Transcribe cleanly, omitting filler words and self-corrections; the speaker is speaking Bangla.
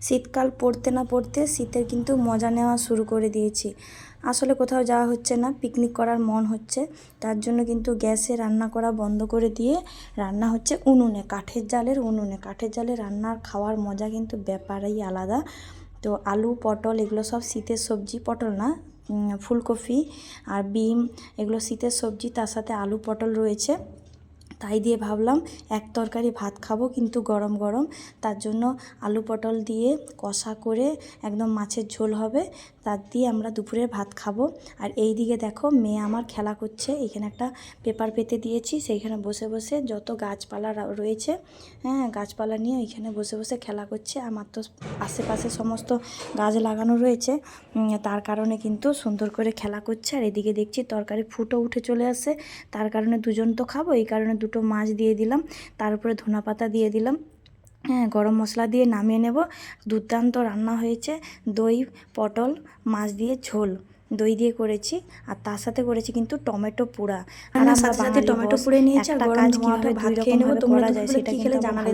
শীতকাল পড়তে না পড়তে শীতের কিন্তু মজা নেওয়া শুরু করে দিয়েছি। আসলে কোথাও যাওয়া হচ্ছে না, পিকনিক করার মন হচ্ছে, তার জন্য কিন্তু গ্যাসে রান্না করা বন্ধ করে দিয়ে রান্না হচ্ছে উনুনে, কাঠের জালের উনুনে। কাঠের জালে রান্নার খাওয়ার মজা কিন্তু ব্যাপারই আলাদা। তো আলু পটল এগুলো সব শীতের সবজি, পটল না ফুলকপি আর বিম, এগুলো শীতের সবজি, তার সাথে আলু পটল রয়েছে। তাই দিয়ে ভাবলাম এক তরকারি ভাত খাবো কিন্তু গরম গরম, তার জন্য আলু পটল দিয়ে কষা করে একদম মাছের ঝোল হবে, তার দিয়ে আমরা দুপুরে ভাত খাবো। আর এই দিকে দেখো মেয়ে আমার খেলা করছে, এখানে একটা পেপার পেতে দিয়েছি, সেইখানে বসে বসে যত গাছপালা রয়েছে, হ্যাঁ গাছপালা নিয়ে এখানে বসে বসে খেলা করছে। আমার তো আশেপাশে সমস্ত গাছ লাগানো রয়েছে, তার কারণে কিন্তু সুন্দর করে খেলা করছে। আর এদিকে দেখছি তরকারি ফুটে উঠে চলে আসে, তার কারণে দুজন তো খাবো, এই কারণে দুটো মাছ দিয়ে দিলাম, তার উপরে ধনেপাতা দিয়ে দিলাম, হ্যাঁ গরম মশলা দিয়ে নামিয়ে নেব। দুর্দান্ত রান্না হয়েছে, দই পটল মাছ দিয়ে ঝোল, দই দিয়ে করেছি, আর তার সাথে করেছি কিন্তু টমেটো পোড়া। আর আমরা সাথে সাথে টমেটো পুড়ে নিয়েছি, আর গরম ধোঁয়াটা ভাত খেয়ে নেবো। তোমরা করা যায় সেটা কিন্তু জানালে।